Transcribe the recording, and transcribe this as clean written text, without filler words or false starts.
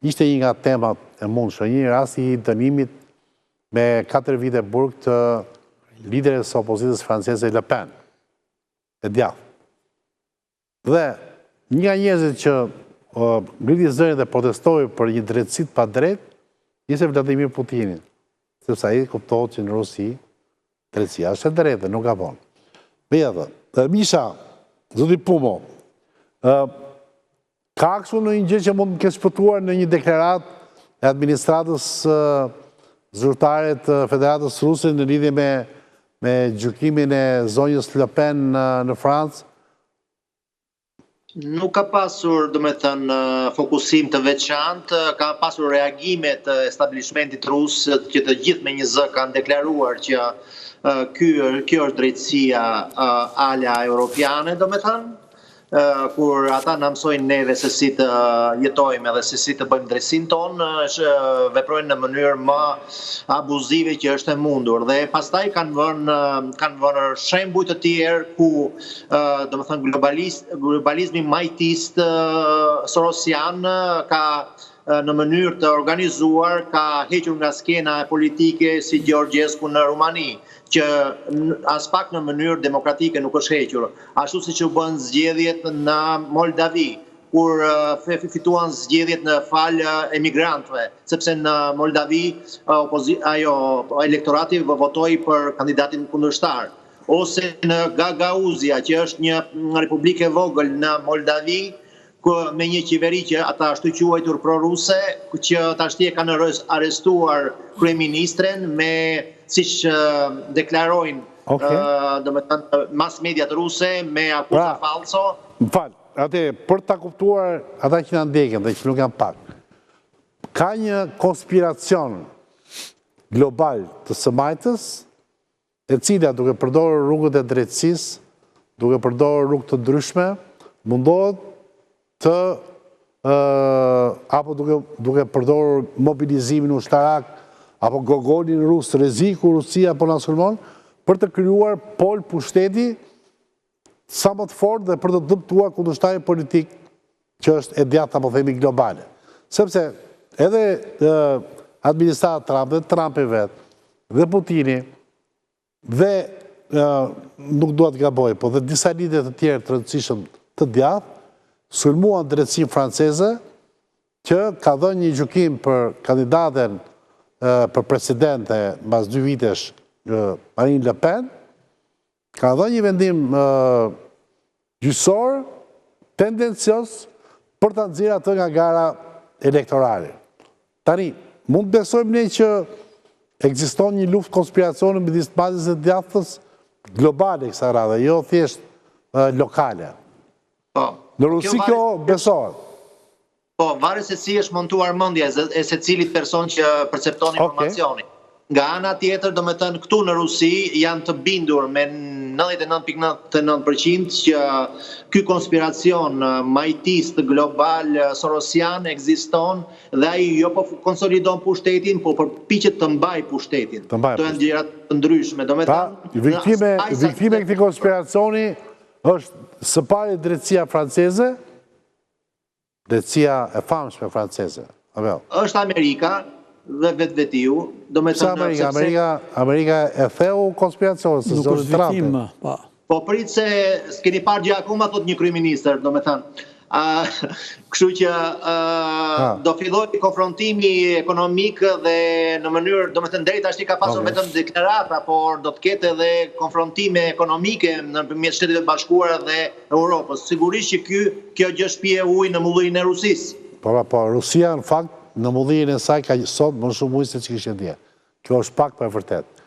ishte një nga temat e mundshme, një rasti i dënimit me 4 vite burg të lideres së opozitës franceze Le Pen, e djathtë. Dhe një nga njerëzit që ngriti zërin dhe protestoi për një drejtësi pa drejt, ishte Vladimir Putini, sepse ai kuptohet që në Rusi drejtësia është e drejtë, nuk gabon. Megjithatë, Misha, zoti Pumo, ka kështu në një gjë që mund të ketë shpëtuar në një deklarat e administratës zyrtare të Federatës Ruse në lidhje me gjykimin e zonjës Le Pen në Francë? Nuk ka pasur, fokusim të veçantë, ka pasur reagimet të establishmentit rus që të gjithë me një zë kanë deklaruar që kjo është drejtësia ala europiane, kur ata na mësojnë neve se si të jetojmë edhe se si të bëjmë drejtësinë tonë, veprojnë në mënyrë më abuzive që është e mundur. Dhe pastaj kanë vënë shembuj të tjerë ku globalizmi majtist sorosian ka në mënyrë të organizuar ka hequr nga skena e politike si Georgescu në Rumani, që as pak në mënyrë demokratike nuk është hequr. Ashtu si që bën zgjedhjet në Moldavi, kur fituan zgjedhjet në fal emigrantëve, sepse në Moldavi elektorati votoi për kandidatin kundërshtar. Ose në Gagauzia, që është një republikë e vogël në Moldavi, me një qeveri që ata ashtu quajtur pro-ruse, që tashti e kanë arrestuar kryeministren me siç deklarojnë mas mediat ruse me akuza falso. Për ta kuptuar ata që na ndjekin dhe që nuk janë pak, ka një konspiracion global të së majtës, e cila duke përdorur rrugët e drejtësisë, duke përdorur rrugë të ndryshme, mundohet apo duke përdorur mobilizimin ushtarak, apo gogolin rus, rreziku Rusia apo na sulmon, për të krijuar pol pushteti sa më të fortë dhe për të dëmtuar kundërshtarin politik që është e djathtë apo themi globale. Sepse edhe administrata Trump dhe Trump i vet, dhe Putini, dhe nuk dua të gaboj, po dhe disa lider të tjerë të rëndësishëm të djathtë, sulmuan drejtësinë franceze, që ka dhënë një gjykim për kandidaten për presidente mbas 2 vitesh Marine Le Pen, ka dhënë një vendim gjyqësor tendencios për ta nxjerrë atë nga gara elektorale. Tani, mund të besojmë ne që ekziston një luftë konspiracioni midis bazës së djathtës globale kësaj radhe, jo thjesht lokale. Në Rusi kjo besohet. Po, varet se si është montuar mendja e secilit person që percepton informacionin. Nga ana tjetër, këtu në Rusi janë të bindur me 99.99% që ky konspiracion majtist global sorosian ekziston dhe ai jo po konsolidon pushtetin, po përpiqet të mbaj pushtetin. Këto janë gjëra të ndryshme. Viktime e këtij konspiracioni është së pari drejtësia franceze, drejtësia e famshme franceze. Është Amerika dhe vetvetiu. Pse Amerika e theu konspiracionin, se zoti Trump. Po prit se s'keni parë gjë akoma, thot një kryeministër, kështu që do filloj konfrontimi ekonomik dhe në mënyrë, deri tash ka pasur vetëm deklarata, por do të ketë edhe konfrontime ekonomike nëpërmjet Shtetit të Bashkuara dhe Europës. Sigurisht që kjo gjë shpije ujë në mullirin e Rusisë. Po, Rusia në fakt në mullirin e saj ka sot më shumë ujë se që kishte dje. Kjo është pak për e vërtet.